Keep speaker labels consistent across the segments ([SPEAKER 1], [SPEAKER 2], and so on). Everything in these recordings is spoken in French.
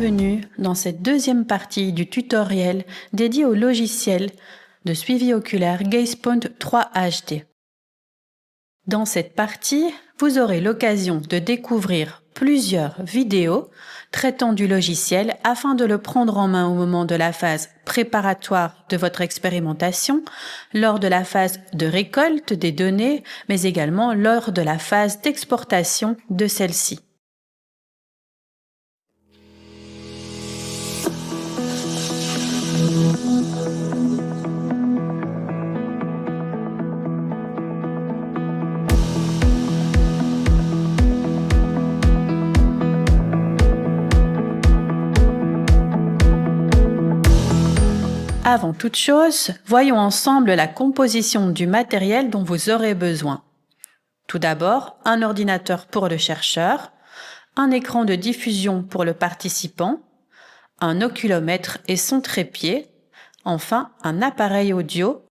[SPEAKER 1] bienvenue dans cette deuxième partie du tutoriel dédié au logiciel de suivi oculaire GazePoint 3 HD. Dans cette partie, vous aurez l'occasion de découvrir plusieurs vidéos traitant du logiciel afin de le prendre en main au moment de la phase préparatoire de votre expérimentation, lors de la phase de récolte des données, mais également lors de la phase d'exportation de celle-ci. Avant toute chose, voyons ensemble la composition du matériel dont vous aurez besoin. Tout d'abord, un ordinateur pour le chercheur, un écran de diffusion pour le participant, un oculomètre et son trépied, enfin un appareil audio.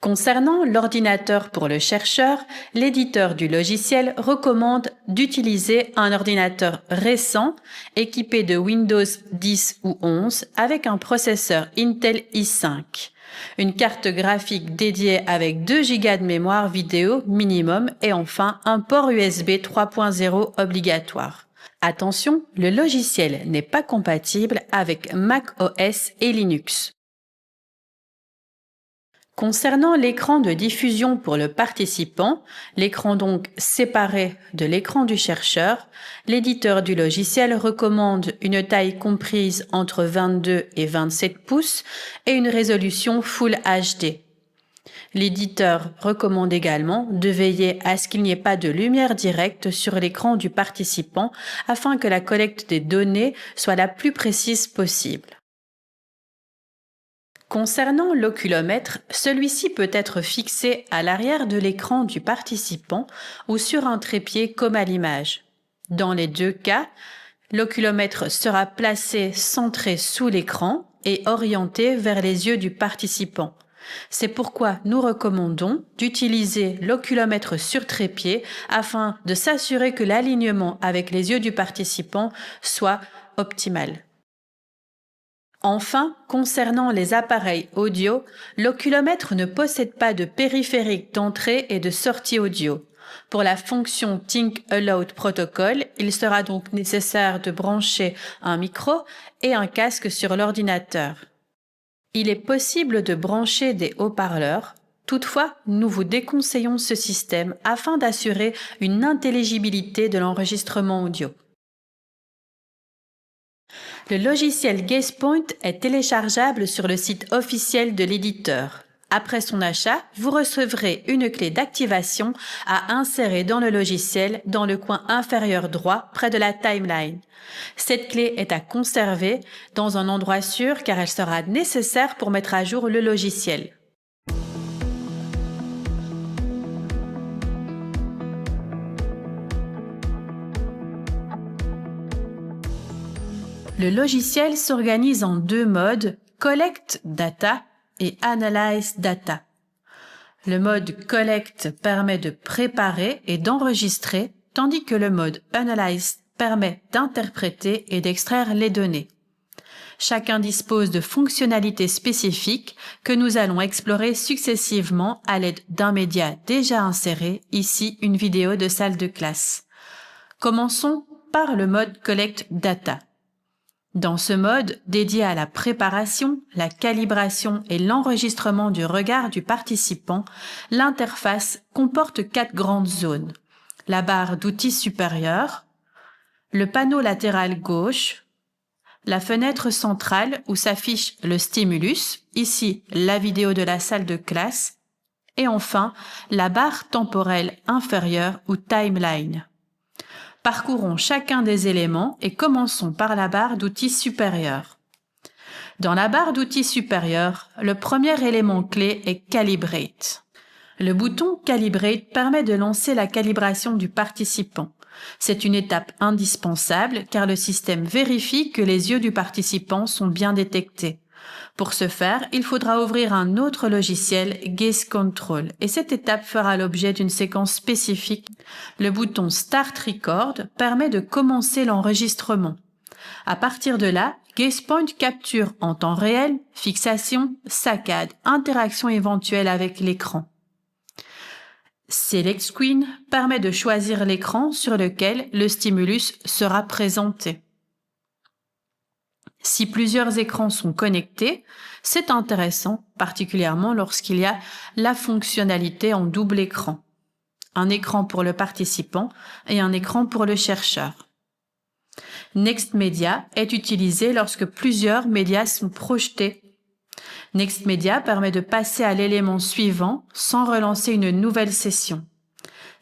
[SPEAKER 1] Concernant l'ordinateur pour le chercheur, l'éditeur du logiciel recommande d'utiliser un ordinateur récent équipé de Windows 10 ou 11 avec un processeur Intel i5, une carte graphique dédiée avec 2 Go de mémoire vidéo minimum et enfin un port USB 3.0 obligatoire. Attention, le logiciel n'est pas compatible avec Mac OS et Linux. Concernant l'écran de diffusion pour le participant, l'écran donc séparé de l'écran du chercheur, l'éditeur du logiciel recommande une taille comprise entre 22 et 27 pouces et une résolution Full HD. L'éditeur recommande également de veiller à ce qu'il n'y ait pas de lumière directe sur l'écran du participant afin que la collecte des données soit la plus précise possible. Concernant l'oculomètre, celui-ci peut être fixé à l'arrière de l'écran du participant ou sur un trépied comme à l'image. Dans les deux cas, l'oculomètre sera placé centré sous l'écran et orienté vers les yeux du participant. C'est pourquoi nous recommandons d'utiliser l'oculomètre sur trépied afin de s'assurer que l'alignement avec les yeux du participant soit optimal. Enfin, concernant les appareils audio, l'oculomètre ne possède pas de périphérique d'entrée et de sortie audio. Pour la fonction Think Aloud Protocol, il sera donc nécessaire de brancher un micro et un casque sur l'ordinateur. Il est possible de brancher des haut-parleurs. Toutefois, nous vous déconseillons ce système afin d'assurer une intelligibilité de l'enregistrement audio. Le logiciel GazePoint est téléchargeable sur le site officiel de l'éditeur. Après son achat, vous recevrez une clé d'activation à insérer dans le logiciel dans le coin inférieur droit près de la timeline. Cette clé est à conserver dans un endroit sûr car elle sera nécessaire pour mettre à jour le logiciel. Le logiciel s'organise en deux modes, Collect Data et Analyze Data. Le mode Collect permet de préparer et d'enregistrer, tandis que le mode Analyze permet d'interpréter et d'extraire les données. Chacun dispose de fonctionnalités spécifiques que nous allons explorer successivement à l'aide d'un média déjà inséré, ici une vidéo de salle de classe. Commençons par le mode Collect Data. Dans ce mode, dédié à la préparation, la calibration et l'enregistrement du regard du participant, l'interface comporte 4 grandes zones. La barre d'outils supérieure, le panneau latéral gauche, la fenêtre centrale où s'affiche le stimulus, ici la vidéo de la salle de classe, et enfin la barre temporelle inférieure ou timeline. Parcourons chacun des éléments et commençons par la barre d'outils supérieure. Dans la barre d'outils supérieure, le premier élément clé est Calibrate. Le bouton Calibrate permet de lancer la calibration du participant. C'est une étape indispensable car le système vérifie que les yeux du participant sont bien détectés. Pour ce faire, il faudra ouvrir un autre logiciel Gaze Control et cette étape fera l'objet d'une séquence spécifique. Le bouton Start Record permet de commencer l'enregistrement. À partir de là, GazePoint capture en temps réel, fixation, saccade, interaction éventuelle avec l'écran. Select Screen permet de choisir l'écran sur lequel le stimulus sera présenté. Si plusieurs écrans sont connectés, c'est intéressant, particulièrement lorsqu'il y a la fonctionnalité en double écran. Un écran pour le participant et un écran pour le chercheur. Next Media est utilisé lorsque plusieurs médias sont projetés. Next Media permet de passer à l'élément suivant sans relancer une nouvelle session.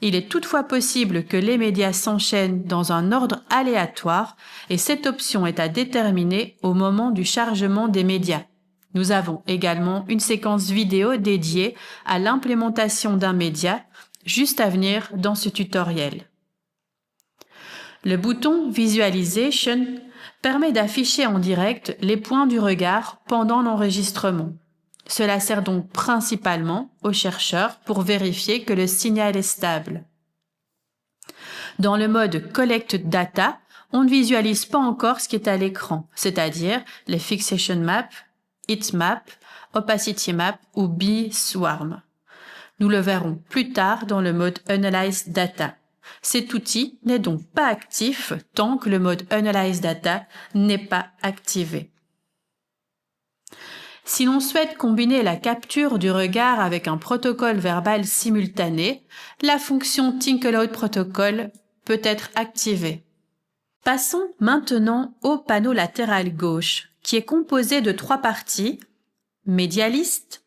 [SPEAKER 1] Il est toutefois possible que les médias s'enchaînent dans un ordre aléatoire et cette option est à déterminer au moment du chargement des médias. Nous avons également une séquence vidéo dédiée à l'implémentation d'un média, juste à venir dans ce tutoriel. Le bouton Visualization permet d'afficher en direct les points du regard pendant l'enregistrement. Cela sert donc principalement aux chercheurs pour vérifier que le signal est stable. Dans le mode Collect Data, on ne visualise pas encore ce qui est à l'écran, c'est-à-dire les Fixation Map, Heat Map, Opacity Map ou B-Swarm. Nous le verrons plus tard dans le mode Analyze Data. Cet outil n'est donc pas actif tant que le mode Analyze Data n'est pas activé. Si l'on souhaite combiner la capture du regard avec un protocole verbal simultané, la fonction Think Aloud Protocol peut être activée. Passons maintenant au panneau latéral gauche, qui est composé de 3 parties, Media List,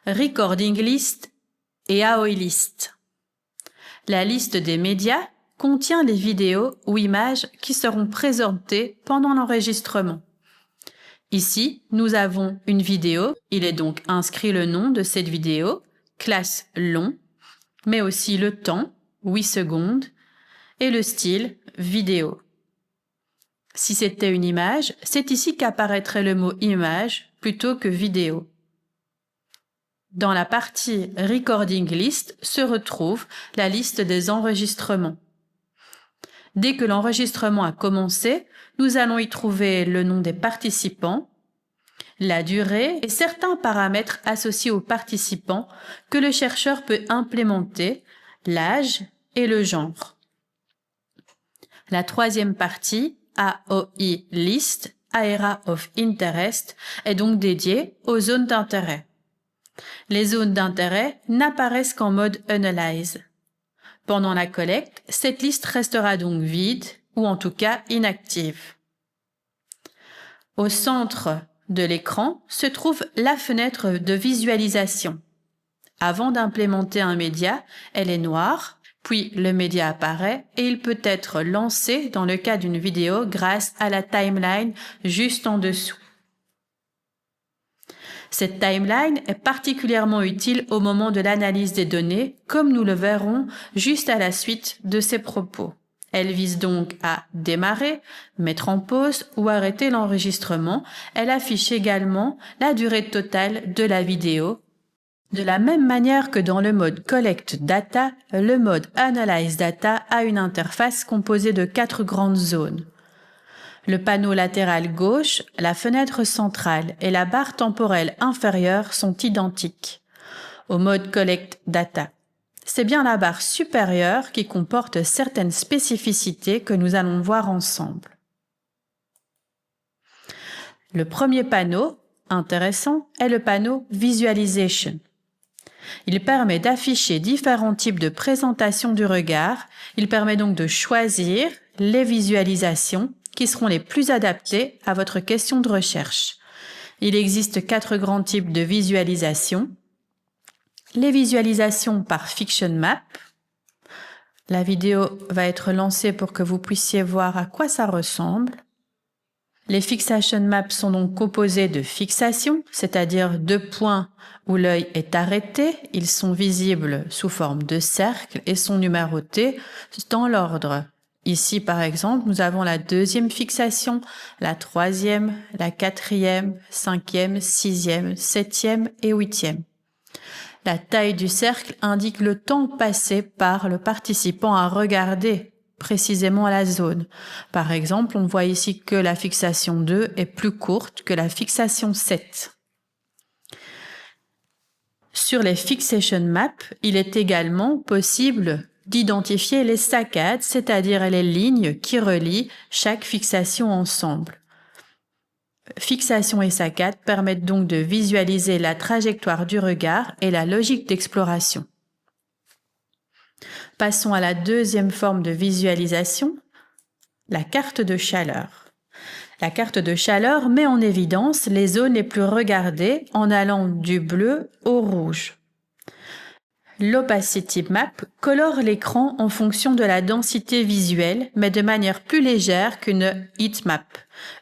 [SPEAKER 1] Recording List et AOI List. La liste des médias contient les vidéos ou images qui seront présentées pendant l'enregistrement. Ici, nous avons une vidéo, il est donc inscrit le nom de cette vidéo, classe long, mais aussi le temps, 8 secondes, et le style, vidéo. Si c'était une image, c'est ici qu'apparaîtrait le mot image plutôt que vidéo. Dans la partie Recording List se retrouve la liste des enregistrements. Dès que l'enregistrement a commencé, nous allons y trouver le nom des participants, la durée et certains paramètres associés aux participants que le chercheur peut implémenter, l'âge et le genre. La troisième partie, AOI List, Area of Interest, est donc dédiée aux zones d'intérêt. Les zones d'intérêt n'apparaissent qu'en mode Analyze. Pendant la collecte, cette liste restera donc vide ou en tout cas inactive. Au centre de l'écran se trouve la fenêtre de visualisation. Avant d'implémenter un média, elle est noire, puis le média apparaît et il peut être lancé dans le cas d'une vidéo grâce à la timeline juste en dessous. Cette timeline est particulièrement utile au moment de l'analyse des données, comme nous le verrons juste à la suite de ces propos. Elle vise donc à démarrer, mettre en pause ou arrêter l'enregistrement. Elle affiche également la durée totale de la vidéo. De la même manière que dans le mode Collect Data, le mode Analyze Data a une interface composée de 4 grandes zones. Le panneau latéral gauche, la fenêtre centrale et la barre temporelle inférieure sont identiques. Au mode Collect Data, c'est bien la barre supérieure qui comporte certaines spécificités que nous allons voir ensemble. Le premier panneau, intéressant, est le panneau Visualization. Il permet d'afficher différents types de présentation du regard. Il permet donc de choisir les visualisations qui seront les plus adaptées à votre question de recherche. Il existe 4 grands types de visualisations. Les visualisations par Fiction Map. La vidéo va être lancée pour que vous puissiez voir à quoi ça ressemble. Les Fixation Maps sont donc composées de fixations, c'est-à-dire 2 points où l'œil est arrêté. Ils sont visibles sous forme de cercle et sont numérotés dans l'ordre Ici, par exemple, nous avons la deuxième fixation, la troisième, la quatrième, cinquième, sixième, septième et huitième. La taille du cercle indique le temps passé par le participant à regarder précisément la zone. Par exemple, on voit ici que la fixation 2 est plus courte que la fixation 7. Sur les fixation maps, il est également possible d'identifier les saccades, c'est-à-dire les lignes qui relient chaque fixation ensemble. Fixation et saccades permettent donc de visualiser la trajectoire du regard et la logique d'exploration. Passons à la deuxième forme de visualisation, la carte de chaleur. La carte de chaleur met en évidence les zones les plus regardées en allant du bleu au rouge. L'Opacity Map colore l'écran en fonction de la densité visuelle, mais de manière plus légère qu'une heatmap,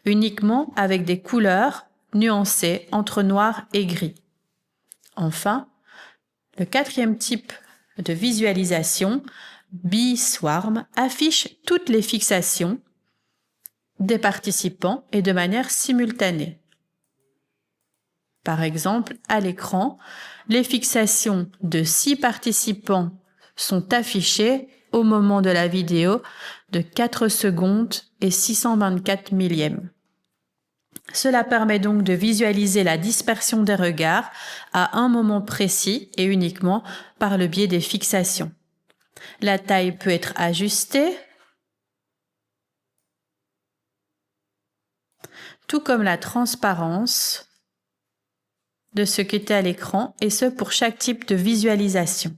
[SPEAKER 1] uniquement avec des couleurs nuancées entre noir et gris. Enfin, le quatrième type de visualisation, Bee Swarm, affiche toutes les fixations des participants et de manière simultanée. Par exemple, à l'écran, les fixations de 6 participants sont affichées au moment de la vidéo de 4 secondes et 624 millièmes. Cela permet donc de visualiser la dispersion des regards à un moment précis et uniquement par le biais des fixations. La taille peut être ajustée, tout comme la transparence de ce qui était à l'écran, et ce pour chaque type de visualisation.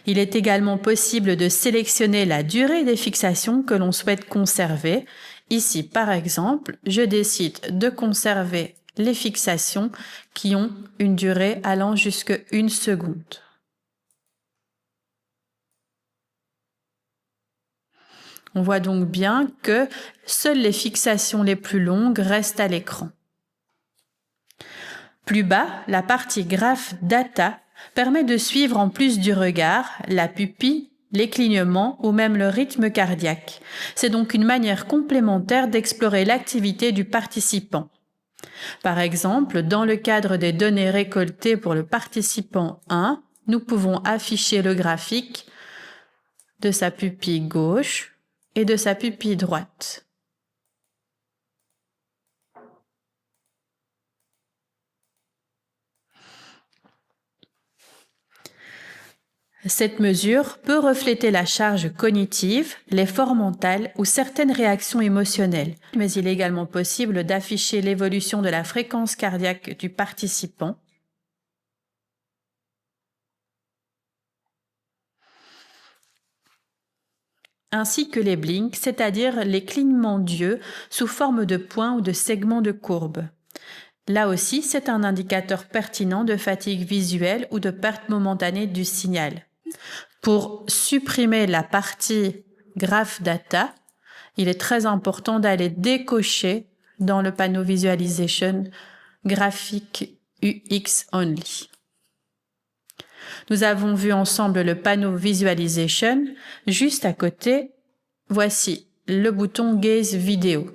[SPEAKER 1] Il est également possible de sélectionner la durée des fixations que l'on souhaite conserver. Ici, par exemple, je décide de conserver les fixations qui ont une durée allant jusqu'à 1 seconde. On voit donc bien que seules les fixations les plus longues restent à l'écran. Plus bas, la partie Graph Data permet de suivre en plus du regard, la pupille, les clignements ou même le rythme cardiaque. C'est donc une manière complémentaire d'explorer l'activité du participant. Par exemple, dans le cadre des données récoltées pour le participant 1, nous pouvons afficher le graphique de sa pupille gauche et de sa pupille droite. Cette mesure peut refléter la charge cognitive, l'effort mental ou certaines réactions émotionnelles, mais il est également possible d'afficher l'évolution de la fréquence cardiaque du participant, ainsi que les blinks, c'est-à-dire les clignements d'yeux sous forme de points ou de segments de courbe. Là aussi, c'est un indicateur pertinent de fatigue visuelle ou de perte momentanée du signal. Pour supprimer la partie Graph Data, il est très important d'aller décocher dans le panneau Visualization Graphique UX Only. Nous avons vu ensemble le panneau Visualization. Juste à côté, voici le bouton Gaze Video.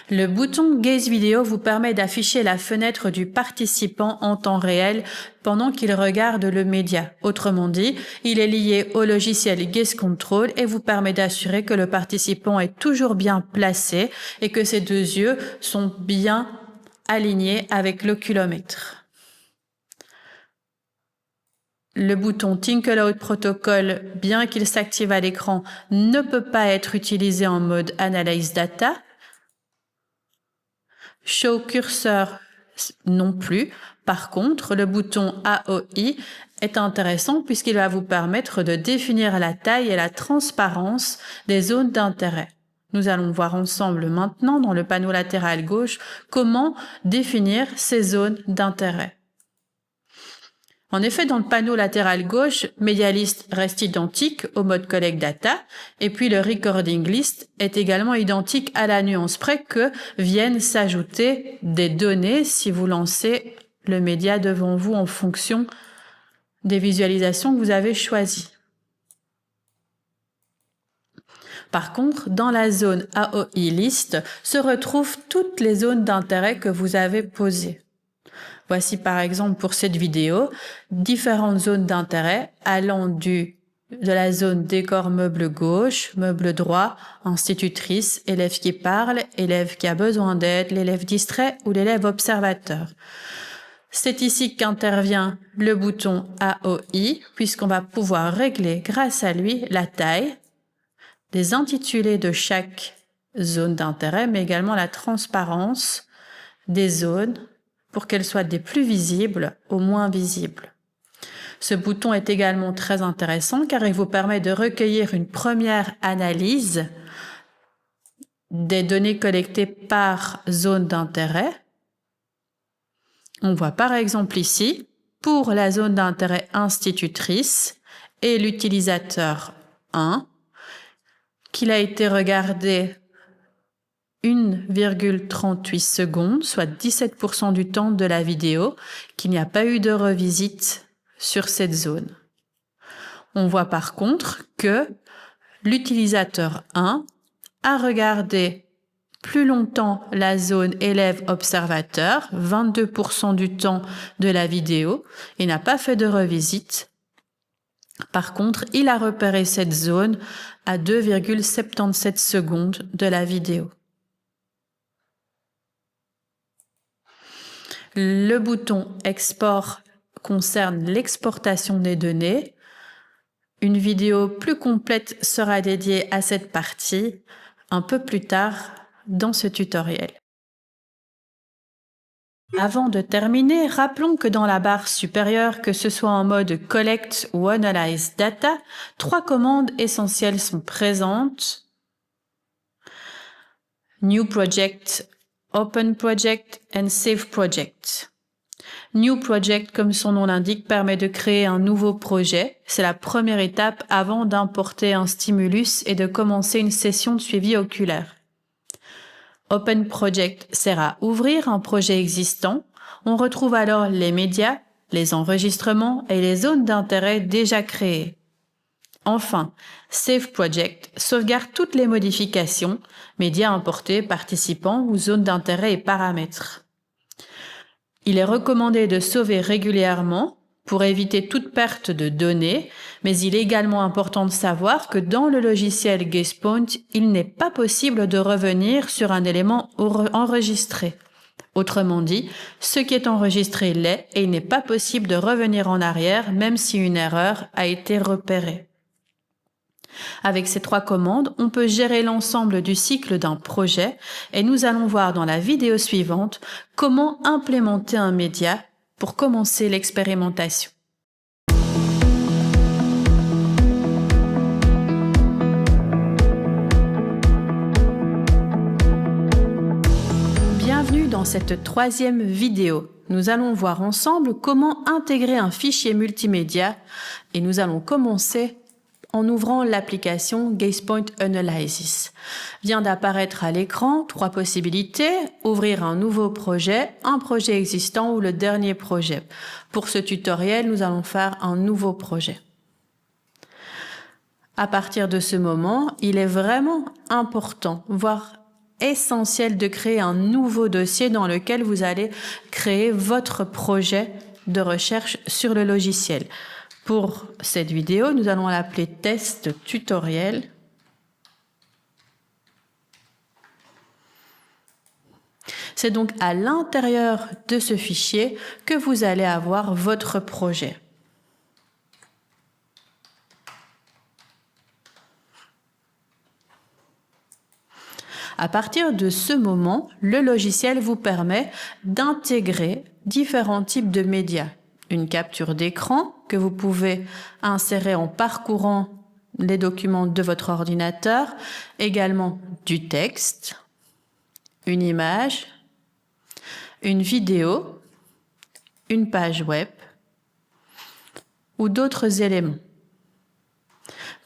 [SPEAKER 1] Le bouton Gaze Video vous permet d'afficher la fenêtre du participant en temps réel pendant qu'il regarde le média. Autrement dit, il est lié au logiciel Gaze Control et vous permet d'assurer que le participant est toujours bien placé et que ses 2 yeux sont bien alignés avec l'oculomètre. Le bouton Twinkle Out Protocol, bien qu'il s'active à l'écran, ne peut pas être utilisé en mode Analyze Data. Show Cursor non plus. Par contre, le bouton AOI est intéressant puisqu'il va vous permettre de définir la taille et la transparence des zones d'intérêt. Nous allons voir ensemble maintenant dans le panneau latéral gauche comment définir ces zones d'intérêt. En effet, dans le panneau latéral gauche, Media List reste identique au mode Collect Data et puis le Recording List est également identique à la nuance près que viennent s'ajouter des données si vous lancez le média devant vous en fonction des visualisations que vous avez choisies. Par contre, dans la zone AOI List se retrouvent toutes les zones d'intérêt que vous avez posées. Voici par exemple pour cette vidéo différentes zones d'intérêt allant de la zone décor meuble gauche, meuble droit, institutrice, élève qui parle, élève qui a besoin d'aide, l'élève distrait ou l'élève observateur. C'est ici qu'intervient le bouton AOI puisqu'on va pouvoir régler grâce à lui la taille, les intitulés de chaque zone d'intérêt, mais également la transparence des zones pour qu'elles soient des plus visibles aux moins visibles. Ce bouton est également très intéressant car il vous permet de recueillir une première analyse des données collectées par zone d'intérêt. On voit par exemple ici, pour la zone d'intérêt institutrice et l'utilisateur 1, qu'il a été regardé 1,38 secondes, soit 17% du temps de la vidéo, qu'il n'y a pas eu de revisite sur cette zone. On voit par contre que l'utilisateur 1 a regardé plus longtemps la zone élève-observateur, 22% du temps de la vidéo, et n'a pas fait de revisite. Par contre, il a repéré cette zone à 2,77 secondes de la vidéo. Le bouton Export concerne l'exportation des données. Une vidéo plus complète sera dédiée à cette partie un peu plus tard dans ce tutoriel. Avant de terminer, rappelons que dans la barre supérieure, que ce soit en mode Collect ou Analyze Data, 3 commandes essentielles sont présentes. New Project, Open Project and Save Project. New Project, comme son nom l'indique, permet de créer un nouveau projet. C'est la première étape avant d'importer un stimulus et de commencer une session de suivi oculaire. Open Project sert à ouvrir un projet existant. On retrouve alors les médias, les enregistrements et les zones d'intérêt déjà créées. Enfin, Save Project sauvegarde toutes les modifications, médias importés, participants ou zones d'intérêt et paramètres. Il est recommandé de sauver régulièrement pour éviter toute perte de données, mais il est également important de savoir que dans le logiciel GazePoint, il n'est pas possible de revenir sur un élément enregistré. Autrement dit, ce qui est enregistré l'est et il n'est pas possible de revenir en arrière même si une erreur a été repérée. Avec ces 3 commandes, on peut gérer l'ensemble du cycle d'un projet et nous allons voir dans la vidéo suivante comment implémenter un média pour commencer l'expérimentation. Bienvenue dans cette 3e vidéo. Nous allons voir ensemble comment intégrer un fichier multimédia et nous allons commencer en ouvrant l'application GazePoint Analysis. Vient d'apparaître à l'écran 3 possibilités: ouvrir un nouveau projet, un projet existant ou le dernier projet. Pour ce tutoriel, nous allons faire un nouveau projet. À partir de ce moment, il est vraiment important, voire essentiel de créer un nouveau dossier dans lequel vous allez créer votre projet de recherche sur le logiciel. Pour cette vidéo, nous allons l'appeler test tutoriel. C'est donc à l'intérieur de ce fichier que vous allez avoir votre projet. À partir de ce moment, le logiciel vous permet d'intégrer différents types de médias. Une capture d'écran que vous pouvez insérer en parcourant les documents de votre ordinateur, également du texte, une image, une vidéo, une page web ou d'autres éléments.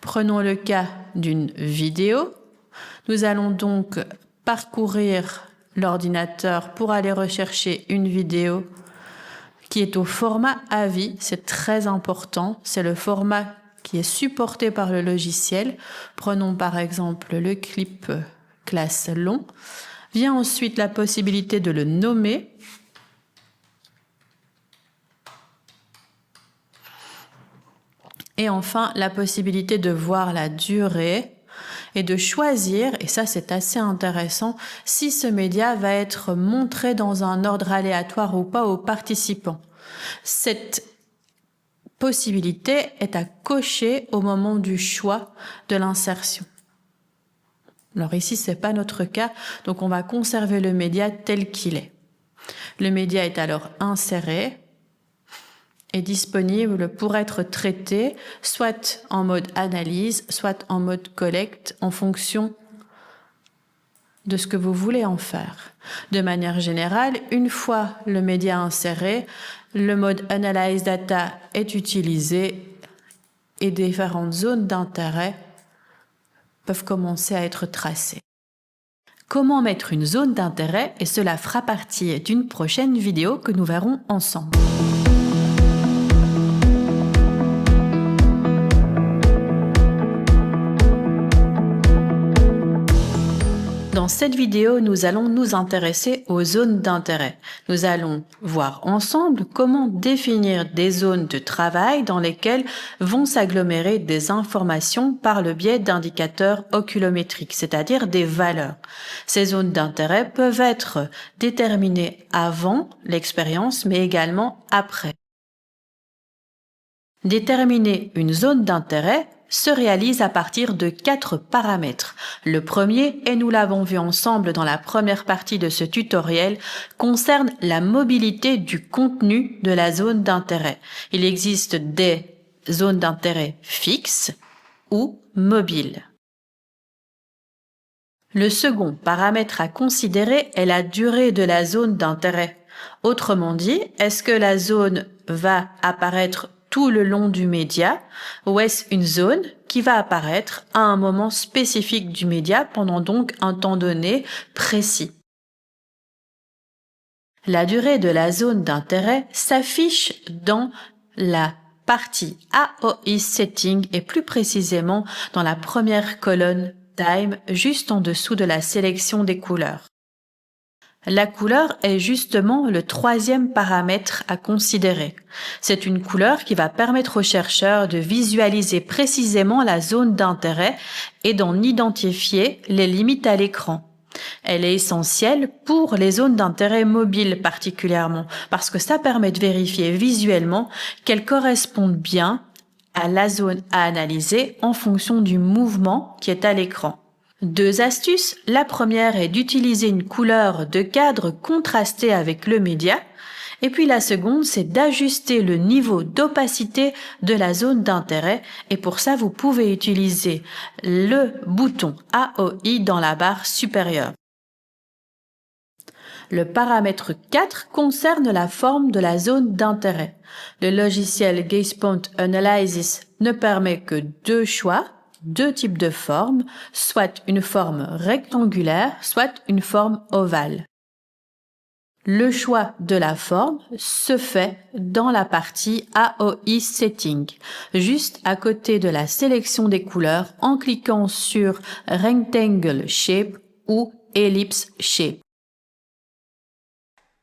[SPEAKER 1] Prenons le cas d'une vidéo. Nous allons donc parcourir l'ordinateur pour aller rechercher une vidéo qui est au format AVI. C'est très important. C'est le format qui est supporté par le logiciel. Prenons par exemple le clip classe long. Vient ensuite la possibilité de le nommer. Et enfin, la possibilité de voir la durée et de choisir, et ça c'est assez intéressant, si ce média va être montré dans un ordre aléatoire ou pas aux participants. Cette possibilité est à cocher au moment du choix de l'insertion. Alors ici, c'est pas notre cas, donc on va conserver le média tel qu'il est. Le média est alors inséré et disponible pour être traité, soit en mode analyse, soit en mode collecte, en fonction de ce que vous voulez en faire. De manière générale, une fois le média inséré, le mode Analyze Data est utilisé et différentes zones d'intérêt peuvent commencer à être tracées. Comment mettre une zone d'intérêt, et cela fera partie d'une prochaine vidéo que nous verrons ensemble. Dans cette vidéo, nous allons nous intéresser aux zones d'intérêt. Nous allons voir ensemble comment définir des zones de travail dans lesquelles vont s'agglomérer des informations par le biais d'indicateurs oculométriques, c'est-à-dire des valeurs. Ces zones d'intérêt peuvent être déterminées avant l'expérience, mais également après. Déterminer une zone d'intérêt se réalise à partir de 4 paramètres. Le premier, et nous l'avons vu ensemble dans la première partie de ce tutoriel, concerne la mobilité du contenu de la zone d'intérêt. Il existe des zones d'intérêt fixes ou mobiles. Le second paramètre à considérer est la durée de la zone d'intérêt. Autrement dit, est-ce que la zone va apparaître tout le long du média, ou est-ce une zone qui va apparaître à un moment spécifique du média pendant donc un temps donné précis. La durée de la zone d'intérêt s'affiche dans la partie AOI Setting et plus précisément dans la première colonne Time juste en dessous de la sélection des couleurs. La couleur est justement le troisième paramètre à considérer. C'est une couleur qui va permettre aux chercheurs de visualiser précisément la zone d'intérêt et d'en identifier les limites à l'écran. Elle est essentielle pour les zones d'intérêt mobiles particulièrement, parce que ça permet de vérifier visuellement qu'elles correspondent bien à la zone à analyser en fonction du mouvement qui est à l'écran. 2 astuces. La première est d'utiliser une couleur de cadre contrastée avec le média. Et puis la seconde, c'est d'ajuster le niveau d'opacité de la zone d'intérêt. Et pour ça, vous pouvez utiliser le bouton AOI dans la barre supérieure. Le paramètre 4 concerne la forme de la zone d'intérêt. Le logiciel GazePoint Analysis ne permet que 2 choix. 2 types de formes, soit une forme rectangulaire, soit une forme ovale. Le choix de la forme se fait dans la partie AOI Setting, juste à côté de la sélection des couleurs en cliquant sur Rectangle Shape ou Ellipse Shape.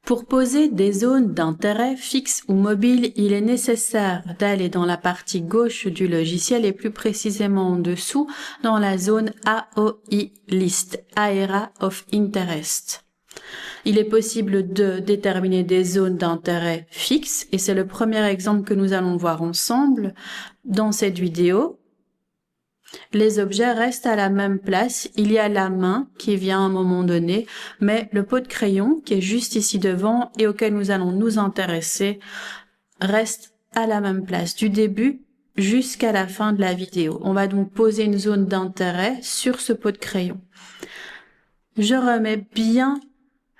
[SPEAKER 1] Pour poser des zones d'intérêt fixes ou mobiles, il est nécessaire d'aller dans la partie gauche du logiciel et plus précisément en dessous dans la zone AOI List, Area of Interest. Il est possible de déterminer des zones d'intérêt fixes et c'est le premier exemple que nous allons voir ensemble dans cette vidéo. Les objets restent à la même place, il y a la main qui vient à un moment donné, mais le pot de crayon qui est juste ici devant et auquel nous allons nous intéresser reste à la même place du début jusqu'à la fin de la vidéo. On va donc poser une zone d'intérêt sur ce pot de crayon. Je remets bien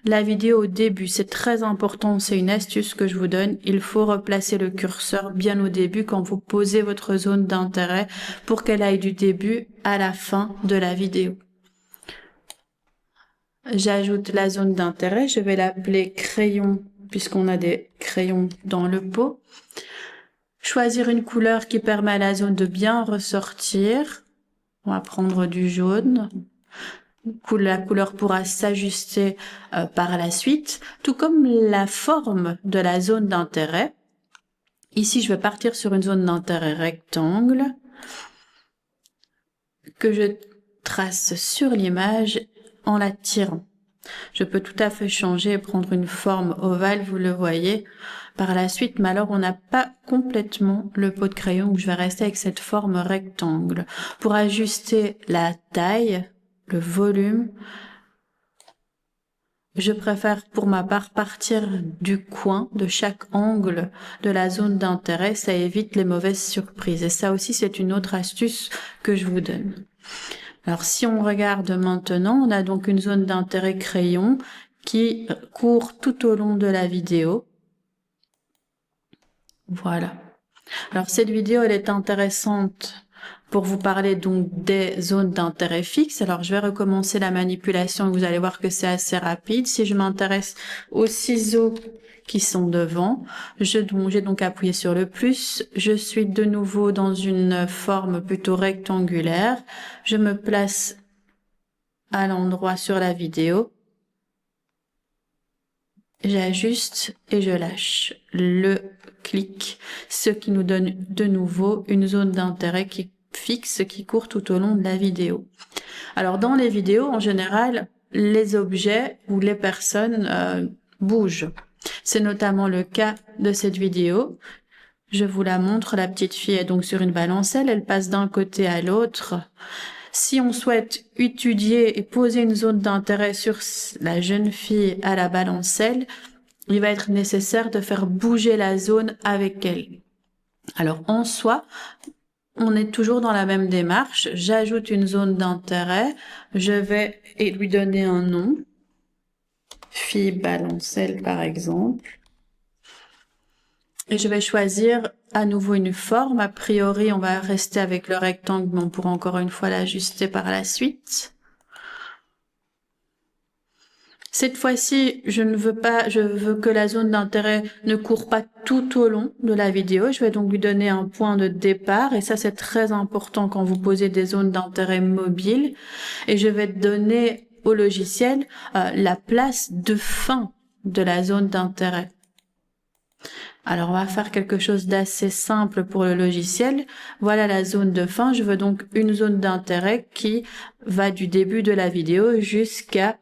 [SPEAKER 1] la vidéo au début, c'est très important, c'est une astuce que je vous donne. Il faut replacer le curseur bien au début quand vous posez votre zone d'intérêt pour qu'elle aille du début à la fin de la vidéo. J'ajoute la zone d'intérêt, je vais l'appeler crayon puisqu'on a des crayons crayon dans le pot. Choisir une couleur qui permet à la zone de bien ressortir. On va prendre du jaune. La couleur pourra s'ajuster par la suite, tout comme la forme de la zone d'intérêt. Ici, je vais partir sur une zone d'intérêt rectangle que je trace sur l'image en la tirant. Je peux tout à fait changer et prendre une forme ovale, vous le voyez par la suite, mais alors on n'a pas complètement le pot de crayon, donc je vais rester avec cette forme rectangle. Pour ajuster la taille, le volume, je préfère pour ma part partir du coin, de chaque angle de la zone d'intérêt, ça évite les mauvaises surprises. Et ça aussi, c'est une autre astuce que je vous donne. Alors si on regarde maintenant, on a donc une zone d'intérêt crayon qui court tout au long de la vidéo. Voilà. Alors cette vidéo, elle est intéressante pour vous parler donc des zones d'intérêt fixe. Alors je vais recommencer la manipulation et vous allez voir que c'est assez rapide. Si je m'intéresse aux ciseaux qui sont devant, j'ai donc appuyé sur le plus. Je suis de nouveau dans une forme plutôt rectangulaire. Je me place à l'endroit sur la vidéo. J'ajuste et je lâche le clic, ce qui nous donne de nouveau une zone d'intérêt qui fixe, qui court tout au long de la vidéo. Alors dans les vidéos, en général, les objets ou les personnes bougent. C'est notamment le cas de cette vidéo. Je vous la montre, la petite fille est donc sur une balancelle, elle passe d'un côté à l'autre. Si on souhaite étudier et poser une zone d'intérêt sur la jeune fille à la balancelle, il va être nécessaire de faire bouger la zone avec elle. Alors en soi, on est toujours dans la même démarche. J'ajoute une zone d'intérêt, je vais lui donner un nom, fille balancelle par exemple, et je vais choisir à nouveau une forme. A priori, on va rester avec le rectangle, mais on pourra encore une fois l'ajuster par la suite. Cette fois-ci, je veux que la zone d'intérêt ne court pas tout au long de la vidéo. Je vais donc lui donner un point de départ, et ça c'est très important quand vous posez des zones d'intérêt mobiles. Et je vais donner au logiciel la place de fin de la zone d'intérêt. Alors, on va faire quelque chose d'assez simple pour le logiciel. Voilà la zone de fin. Je veux donc une zone d'intérêt qui va du début de la vidéo jusqu'à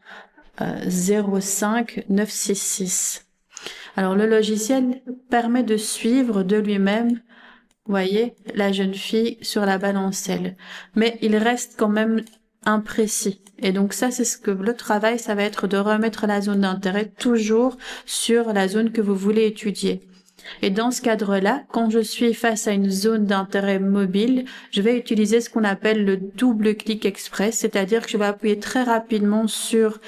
[SPEAKER 1] 0,5966. Alors, le logiciel permet de suivre de lui-même, vous voyez, la jeune fille sur la balancelle. Mais il reste quand même imprécis. Et donc ça, c'est ce que le travail, ça va être de remettre la zone d'intérêt toujours sur la zone que vous voulez étudier. Et dans ce cadre-là, quand je suis face à une zone d'intérêt mobile, je vais utiliser ce qu'on appelle le double clic express, c'est-à-dire que je vais appuyer très rapidement sur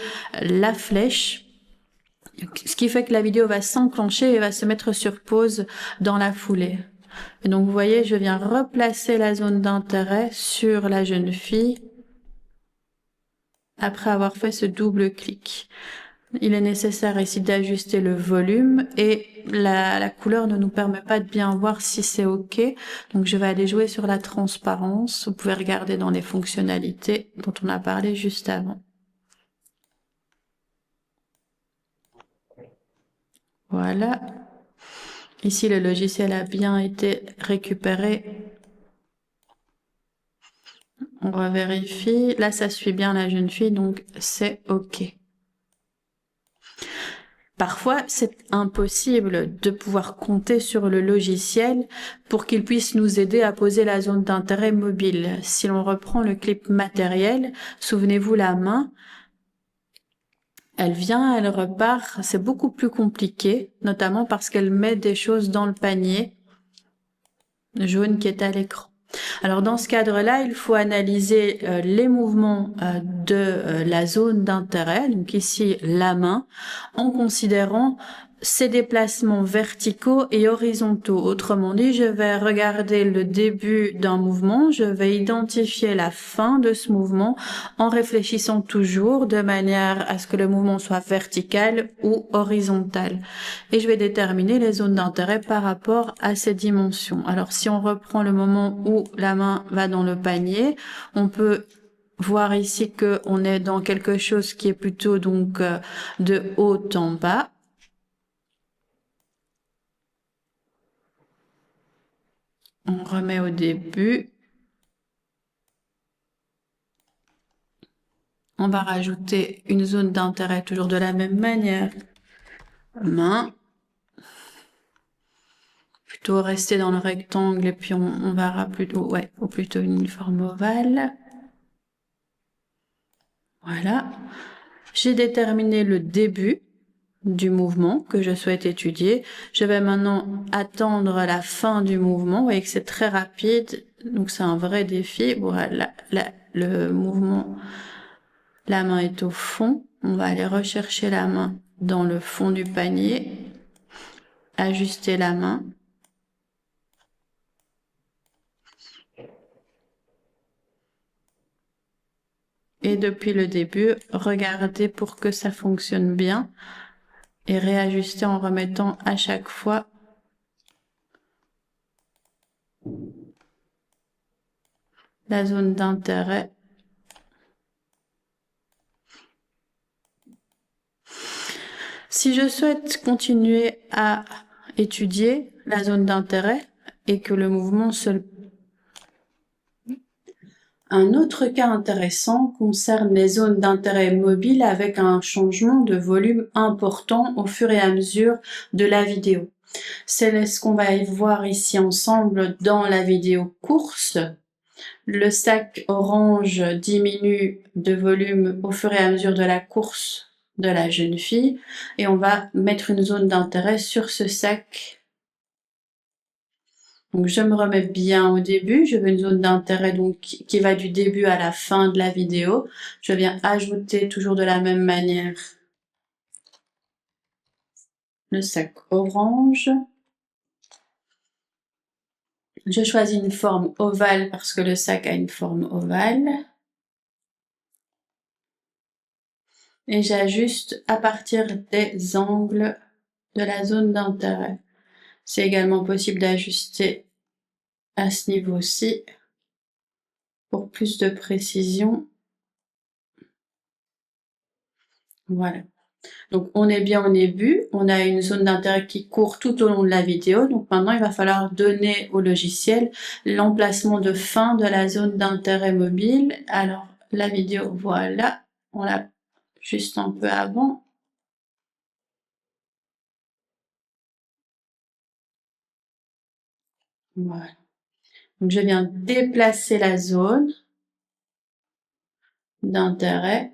[SPEAKER 1] la flèche, ce qui fait que la vidéo va s'enclencher et va se mettre sur pause dans la foulée. Et donc vous voyez, je viens replacer la zone d'intérêt sur la jeune fille après avoir fait ce double clic. Il est nécessaire ici d'ajuster le volume et la couleur ne nous permet pas de bien voir si c'est OK. Donc je vais aller jouer sur la transparence. Vous pouvez regarder dans les fonctionnalités dont on a parlé juste avant. Voilà. Ici, le logiciel a bien été récupéré. On revérifie. Là, ça suit bien la jeune fille, donc c'est OK. Parfois, c'est impossible de pouvoir compter sur le logiciel pour qu'il puisse nous aider à poser la zone d'intérêt mobile. Si l'on reprend le clip matériel, souvenez-vous la main, elle vient, elle repart, c'est beaucoup plus compliqué, notamment parce qu'elle met des choses dans le panier jaune qui est à l'écran. Alors dans ce cadre-là, il faut analyser les mouvements de la zone d'intérêt, donc ici la main, en considérant ces déplacements verticaux et horizontaux. Autrement dit, je vais regarder le début d'un mouvement, je vais identifier la fin de ce mouvement en réfléchissant toujours de manière à ce que le mouvement soit vertical ou horizontal. Et je vais déterminer les zones d'intérêt par rapport à ces dimensions. Alors, si on reprend le moment où la main va dans le panier, on peut voir ici que on est dans quelque chose qui est plutôt donc de haut en bas. On remet au début. On va rajouter une zone d'intérêt toujours de la même manière. Main. Plutôt rester dans le rectangle et puis on verra plutôt, ou plutôt une forme ovale. Voilà. J'ai déterminé le début du mouvement que je souhaite étudier. Je vais maintenant attendre la fin du mouvement. Vous voyez que c'est très rapide, donc c'est un vrai défi. Voilà, le mouvement, la main est au fond. On va aller rechercher la main dans le fond du panier, ajuster la main. Et depuis le début, regardez pour que ça fonctionne bien et réajuster en remettant à chaque fois la zone d'intérêt. Si je souhaite continuer à étudier la zone d'intérêt et que le mouvement se... Un autre cas intéressant concerne les zones d'intérêt mobiles avec un changement de volume important au fur et à mesure de la vidéo. C'est ce qu'on va voir ici ensemble dans la vidéo course. Le sac orange diminue de volume au fur et à mesure de la course de la jeune fille et on va mettre une zone d'intérêt sur ce sac. Donc je me remets bien au début, je veux une zone d'intérêt donc qui va du début à la fin de la vidéo. Je viens ajouter toujours de la même manière le sac orange. Je choisis une forme ovale parce que le sac a une forme ovale. Et j'ajuste à partir des angles de la zone d'intérêt. C'est également possible d'ajuster à ce niveau-ci pour plus de précision. Voilà. Donc on est bien au début, on a une zone d'intérêt qui court tout au long de la vidéo. Donc maintenant il va falloir donner au logiciel l'emplacement de fin de la zone d'intérêt mobile. Alors la vidéo, voilà, on l'a juste un peu avant. Voilà. Donc je viens déplacer la zone d'intérêt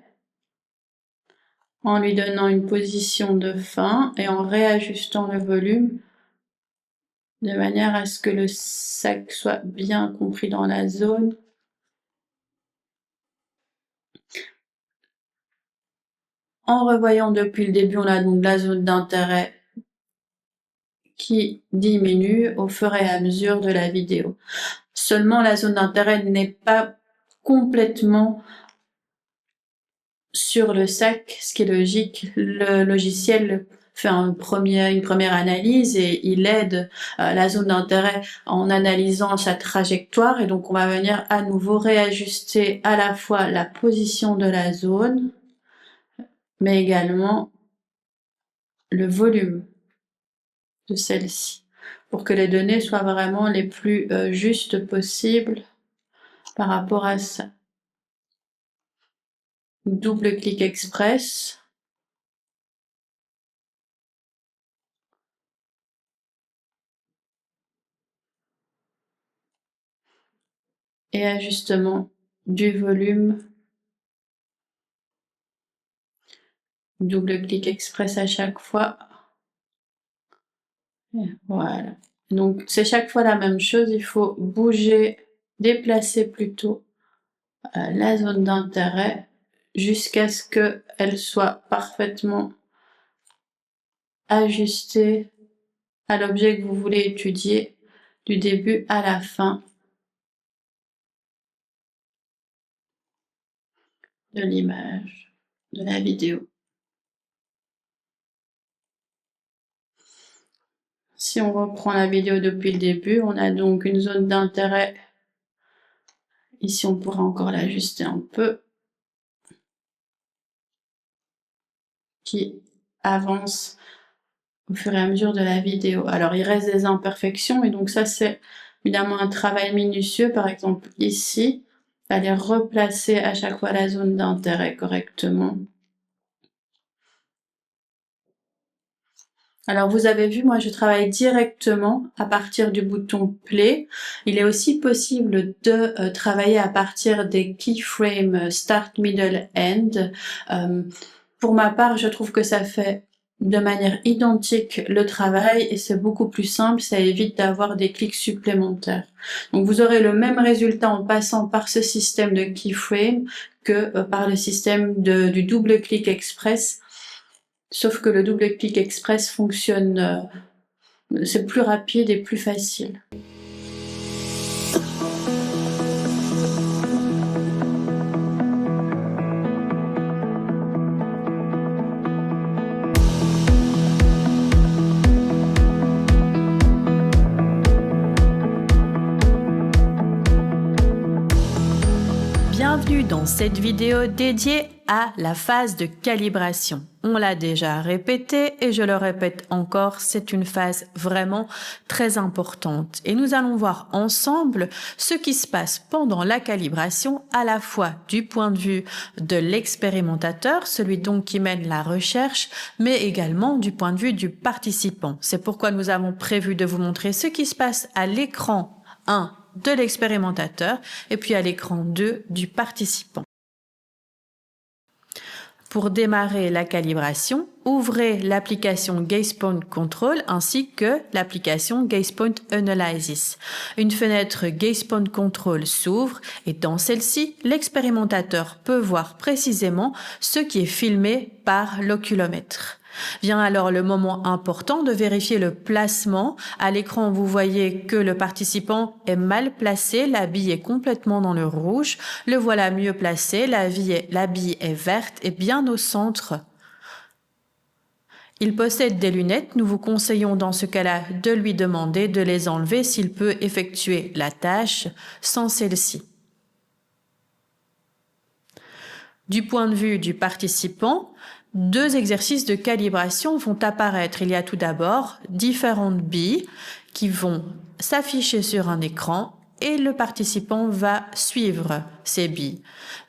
[SPEAKER 1] en lui donnant une position de fin et en réajustant le volume de manière à ce que le sac soit bien compris dans la zone. En revoyant depuis le début, on a donc la zone d'intérêt qui diminue au fur et à mesure de la vidéo. Seulement, la zone d'intérêt n'est pas complètement sur le sac, ce qui est logique. Le logiciel fait une première analyse et il aide la zone d'intérêt en analysant sa trajectoire et donc on va venir à nouveau réajuster à la fois la position de la zone mais également le volume de celle-ci pour que les données soient vraiment les plus justes possibles par rapport à ça. Double clic express. Et ajustement du volume. Double clic express à chaque fois. Et voilà. Donc c'est chaque fois la même chose, il faut bouger, déplacer plutôt la zone d'intérêt jusqu'à ce qu'elle soit parfaitement ajuster à l'objet que vous voulez étudier du début à la fin de l'image, de la vidéo. Si on reprend la vidéo depuis le début, on a donc une zone d'intérêt. Ici, on pourra encore l'ajuster un peu, qui avance au fur et à mesure de la vidéo. Alors, il reste des imperfections, et donc ça, c'est évidemment un travail minutieux. Par exemple, ici, aller replacer à chaque fois la zone d'intérêt correctement. Alors, vous avez vu, moi, je travaille directement à partir du bouton Play. Il est aussi possible de travailler à partir des keyframes Start, Middle, End. Pour ma part, je trouve que ça fait de manière identique le travail et c'est beaucoup plus simple, ça évite d'avoir des clics supplémentaires. Donc vous aurez le même résultat en passant par ce système de keyframe que par le système du double clic express, sauf que le double clic express fonctionne, c'est plus rapide et plus facile. Bienvenue dans cette vidéo dédiée à la phase de calibration. On l'a déjà répété et je le répète encore, c'est une phase vraiment très importante. Et nous allons voir ensemble ce qui se passe pendant la calibration, à la fois du point de vue de l'expérimentateur, celui donc qui mène la recherche, mais également du point de vue du participant. C'est pourquoi nous avons prévu de vous montrer ce qui se passe à l'écran 1 de l'expérimentateur et puis à l'écran 2 du participant. Pour démarrer la calibration, ouvrez l'application Gaze Point Control ainsi que l'application Gaze Point Analysis. Une fenêtre Gaze Point Control s'ouvre et dans celle-ci, l'expérimentateur peut voir précisément ce qui est filmé par l'oculomètre. Vient alors le moment important de vérifier le placement. À l'écran, vous voyez que le participant est mal placé, la bille est complètement dans le rouge. Le voilà mieux placé, la bille est verte et bien au centre. Il possède des lunettes, nous vous conseillons dans ce cas-là de lui demander de les enlever s'il peut effectuer la tâche sans celle-ci. Du point de vue du participant, deux exercices de calibration vont apparaître. Il y a tout d'abord différentes billes qui vont s'afficher sur un écran et le participant va suivre ces billes.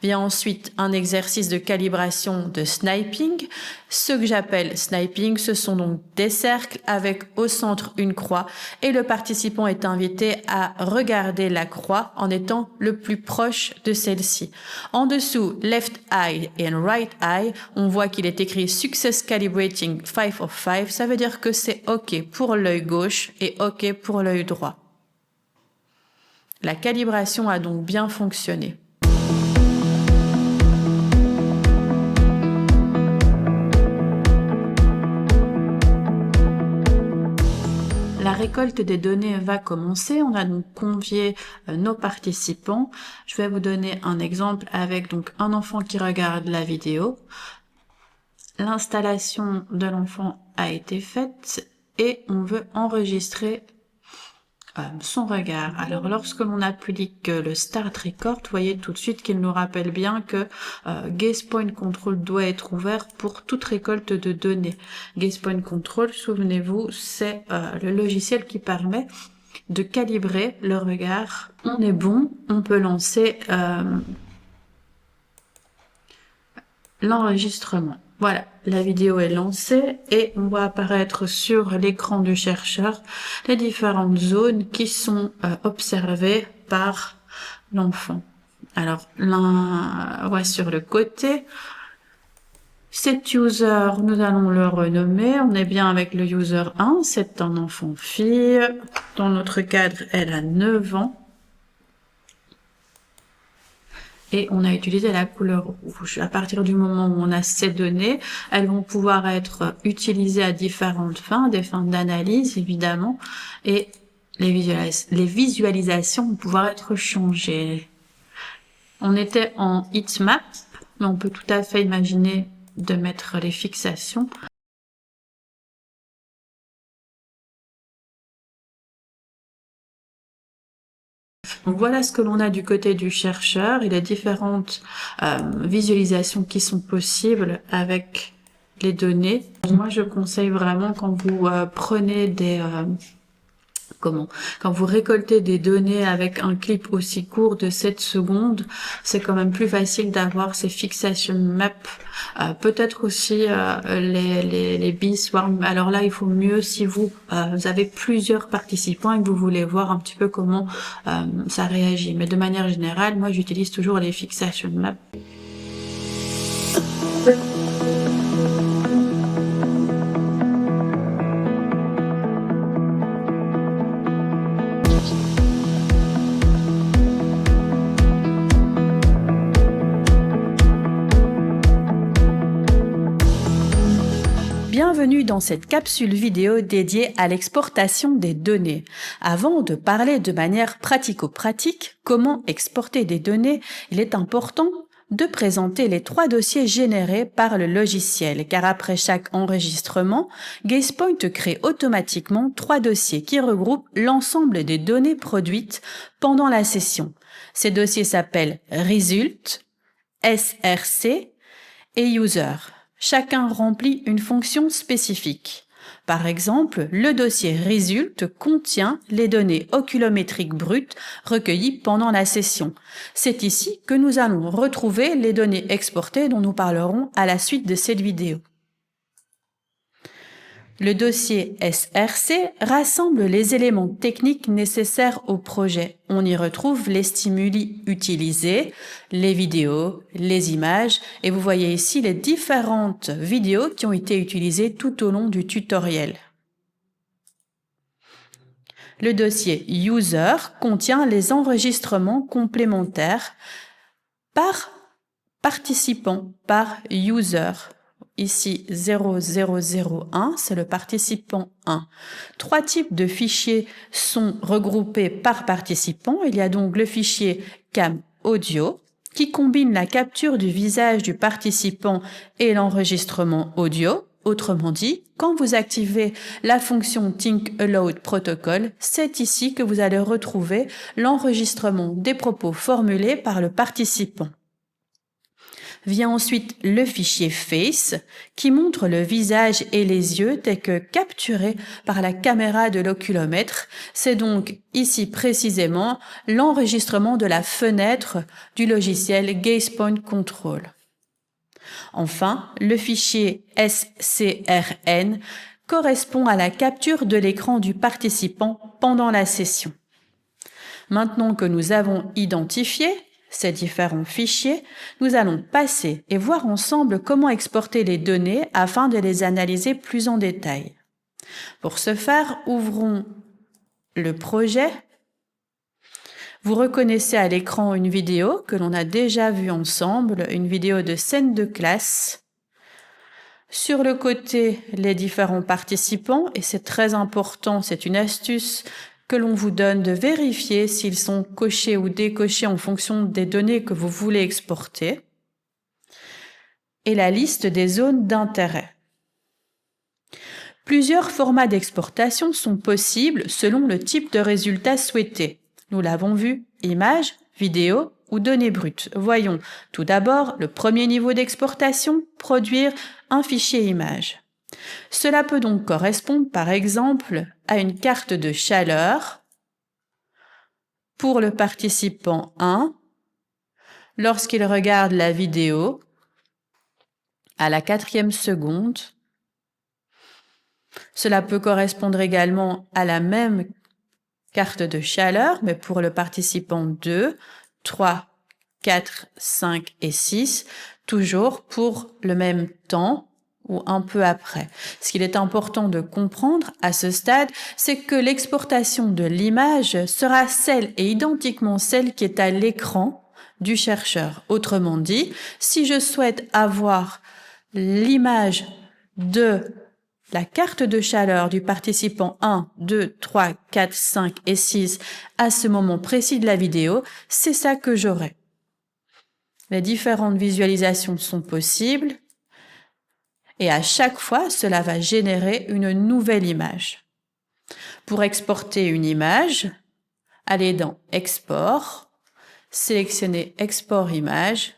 [SPEAKER 1] Vient ensuite un exercice de calibration de sniping. Ce que j'appelle sniping, ce sont donc des cercles avec au centre une croix et le participant est invité à regarder la croix en étant le plus proche de celle-ci. En dessous, left eye et right eye, on voit qu'il est écrit Success Calibrating 5 of 5. Ça veut dire que c'est OK pour l'œil gauche et OK pour l'œil droit. La calibration a donc bien fonctionné. La récolte des données va commencer. On a donc convié nos participants. Je vais vous donner un exemple avec donc un enfant qui regarde la vidéo. L'installation de l'enfant a été faite et on veut enregistrer son regard. Alors lorsque l'on applique le Start Record, vous voyez tout de suite qu'il nous rappelle bien que Gaze Point Control doit être ouvert pour toute récolte de données. Gaze Point Control, souvenez-vous, c'est le logiciel qui permet de calibrer le regard. On est bon, on peut lancer l'enregistrement. Voilà, la vidéo est lancée et on voit apparaître sur l'écran du chercheur les différentes zones qui sont observées par l'enfant. Alors, on voit sur le côté. Cet user, nous allons le renommer. On est bien avec le user 1, c'est un enfant fille. Dans notre cadre, elle a 9 ans. et on a utilisé la couleur rouge. À partir du moment où on a ces données, elles vont pouvoir être utilisées à différentes fins, des fins d'analyse évidemment, et les visualisations vont pouvoir être changées. On était en heatmap, mais on peut tout à fait imaginer de mettre les fixations. Donc voilà ce que l'on a du côté du chercheur et les différentes visualisations qui sont possibles avec les données. Moi, je conseille vraiment quand vous prenez des... Quand vous récoltez des données avec un clip aussi court de 7 secondes, c'est quand même plus facile d'avoir ces fixation maps. Peut-être aussi les B-swarm. Alors là, il faut mieux si vous avez plusieurs participants et que vous voulez voir un petit peu comment ça réagit. Mais de manière générale, moi, j'utilise toujours les fixation maps. Bienvenue dans cette capsule vidéo dédiée à l'exportation des données. Avant de parler de manière pratico-pratique comment exporter des données, il est important de présenter les 3 dossiers générés par le logiciel, car après chaque enregistrement, GazePoint crée automatiquement 3 dossiers qui regroupent l'ensemble des données produites pendant la session. Ces dossiers s'appellent Result, SRC et User. Chacun remplit une fonction spécifique. Par exemple, le dossier Result contient les données oculométriques brutes recueillies pendant la session. C'est ici que nous allons retrouver les données exportées dont nous parlerons à la suite de cette vidéo. Le dossier SRC rassemble les éléments techniques nécessaires au projet. On y retrouve les stimuli utilisés, les vidéos, les images, et vous voyez ici les différentes vidéos qui ont été utilisées tout au long du tutoriel. Le dossier User contient les enregistrements complémentaires par participant, par user. Ici, 0001, c'est le participant 1. 3 types de fichiers sont regroupés par participant. Il y a donc le fichier Cam Audio, qui combine la capture du visage du participant et l'enregistrement audio. Autrement dit, quand vous activez la fonction Think Aloud Protocol, c'est ici que vous allez retrouver l'enregistrement des propos formulés par le participant. Vient ensuite le fichier Face qui montre le visage et les yeux tels que capturés par la caméra de l'oculomètre. C'est donc ici précisément l'enregistrement de la fenêtre du logiciel GazePoint Control. Enfin, le fichier SCRN correspond à la capture de l'écran du participant pendant la session. Maintenant que nous avons identifié ces différents fichiers, nous allons passer et voir ensemble comment exporter les données afin de les analyser plus en détail. Pour ce faire, ouvrons le projet. Vous reconnaissez à l'écran une vidéo que l'on a déjà vue ensemble, une vidéo de scène de classe. Sur le côté, les différents participants, et c'est très important, c'est une astuce que l'on vous donne de vérifier s'ils sont cochés ou décochés en fonction des données que vous voulez exporter, et la liste des zones d'intérêt. Plusieurs formats d'exportation sont possibles selon le type de résultat souhaité. Nous l'avons vu, images, vidéos ou données brutes. Voyons tout d'abord le premier niveau d'exportation, produire un fichier image. Cela peut donc correspondre par exemple à une carte de chaleur pour le participant 1 lorsqu'il regarde la vidéo à la 4e seconde. Cela peut correspondre également à la même carte de chaleur, mais pour le participant 2, 3, 4, 5 et 6, toujours pour le même temps ou un peu après. Ce qu'il est important de comprendre à ce stade, c'est que l'exportation de l'image sera celle et identiquement celle qui est à l'écran du chercheur. Autrement dit, si je souhaite avoir l'image de la carte de chaleur du participant 1, 2, 3, 4, 5 et 6 à ce moment précis de la vidéo, c'est ça que j'aurai. Les différentes visualisations sont possibles et à chaque fois, cela va générer une nouvelle image. Pour exporter une image, allez dans Export, sélectionnez Export image.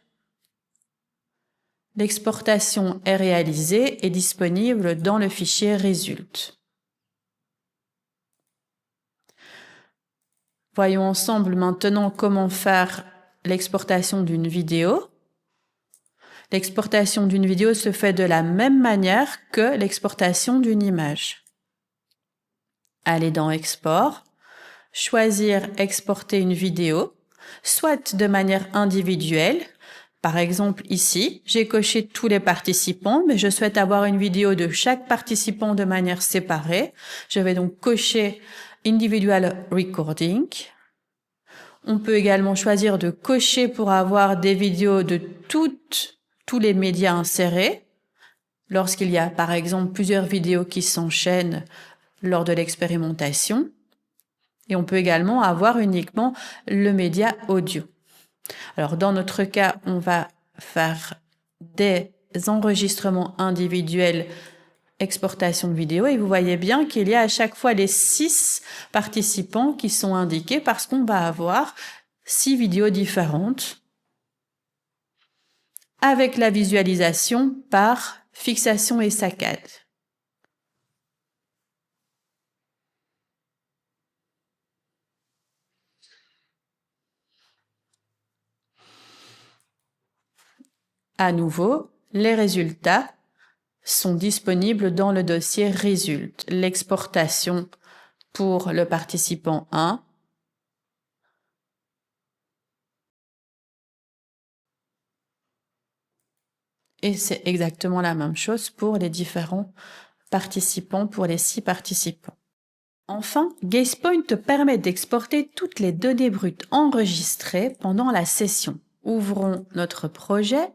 [SPEAKER 1] L'exportation est réalisée et disponible dans le fichier Résulte. Voyons ensemble maintenant comment faire l'exportation d'une vidéo. L'exportation d'une vidéo se fait de la même manière que l'exportation d'une image. Allez dans Export, choisir Exporter une vidéo, soit de manière individuelle. Par exemple, ici, j'ai coché tous les participants, mais je souhaite avoir une vidéo de chaque participant de manière séparée. Je vais donc cocher Individual Recording. On peut également choisir de cocher pour avoir des vidéos de tous les médias insérés. Lorsqu'il y a, par exemple, plusieurs vidéos qui s'enchaînent lors de l'expérimentation. Et on peut également avoir uniquement le média audio. Alors, dans notre cas, on va faire des enregistrements individuels, exportation de vidéo, et vous voyez bien qu'il y a à chaque fois les 6 participants qui sont indiqués parce qu'on va avoir 6 vidéos différentes avec la visualisation par fixation et saccade. À nouveau, les résultats sont disponibles dans le dossier Résultes. L'exportation pour le participant 1, et c'est exactement la même chose pour les différents participants, pour les 6 participants. Enfin, GazePoint te permet d'exporter toutes les données brutes enregistrées pendant la session. Ouvrons notre projet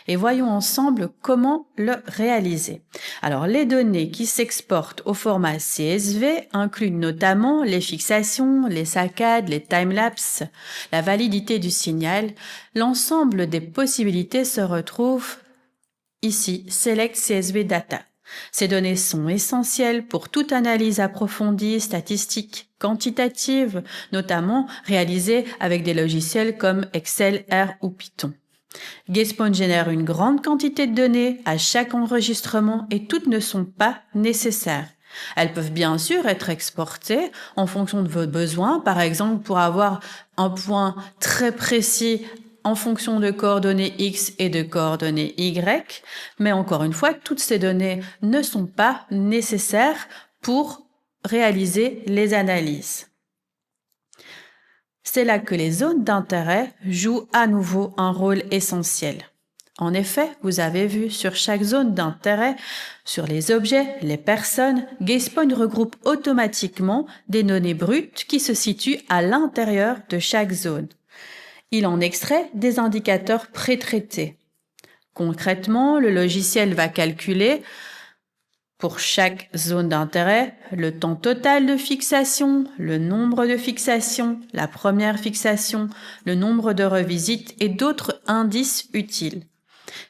[SPEAKER 1] et voyons ensemble comment le réaliser. Alors, les données qui s'exportent au format CSV incluent notamment les fixations, les saccades, les timelapses, la validité du signal. L'ensemble des possibilités se retrouve ici, Select CSV Data. Ces données sont essentielles pour toute analyse approfondie, statistique, quantitative, notamment réalisée avec des logiciels comme Excel, R ou Python. GazePoint génère une grande quantité de données à chaque enregistrement et toutes ne sont pas nécessaires. Elles peuvent bien sûr être exportées en fonction de vos besoins, par exemple pour avoir un point très précis en fonction de coordonnées X et de coordonnées Y, mais encore une fois, toutes ces données ne sont pas nécessaires pour réaliser les analyses. C'est là que les zones d'intérêt jouent à nouveau un rôle essentiel. En effet, vous avez vu sur chaque zone d'intérêt, sur les objets, les personnes, GazePoint regroupe automatiquement des données brutes qui se situent à l'intérieur de chaque zone. Il en extrait des indicateurs pré-traités. Concrètement, le logiciel va calculer pour chaque zone d'intérêt, le temps total de fixation, le nombre de fixations, la première fixation, le nombre de revisites et d'autres indices utiles.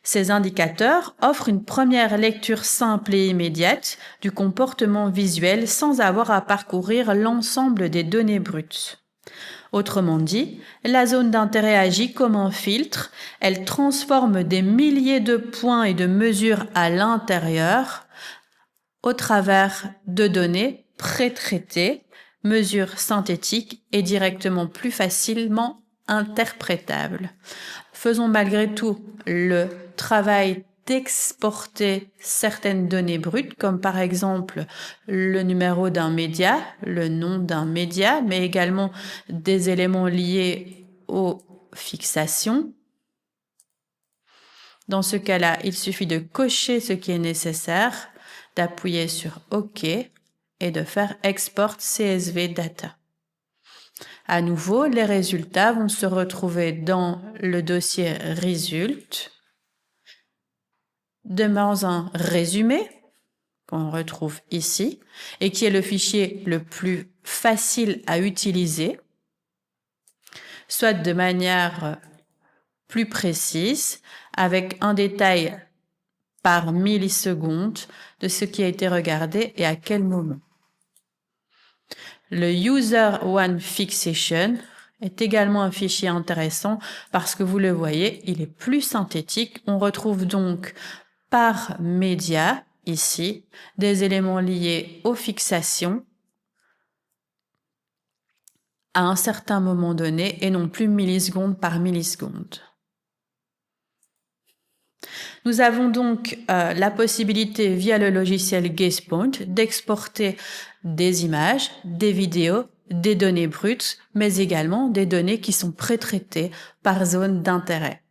[SPEAKER 1] Ces indicateurs offrent une première lecture simple et immédiate du comportement visuel sans avoir à parcourir l'ensemble des données brutes. Autrement dit, la zone d'intérêt agit comme un filtre, elle transforme des milliers de points et de mesures à l'intérieur au travers de données pré-traitées, mesures synthétiques et directement plus facilement interprétables. Faisons malgré tout le travail d'exporter certaines données brutes, comme par exemple le numéro d'un média, le nom d'un média, mais également des éléments liés aux fixations. Dans ce cas-là, il suffit de cocher ce qui est nécessaire, d'appuyer sur OK et de faire Export CSV Data. À nouveau, les résultats vont se retrouver dans le dossier Result, dans un résumé qu'on retrouve ici et qui est le fichier le plus facile à utiliser, soit de manière plus précise, avec un détail par milliseconde de ce qui a été regardé et à quel moment. Le User One Fixation est également un fichier intéressant parce que vous le voyez, il est plus synthétique. On retrouve donc par média, ici, des éléments liés aux fixations à un certain moment donné et non plus milliseconde par milliseconde. Nous avons donc la possibilité via le logiciel GazePoint d'exporter des images, des vidéos, des données brutes, mais également des données qui sont pré-traitées par zone d'intérêt.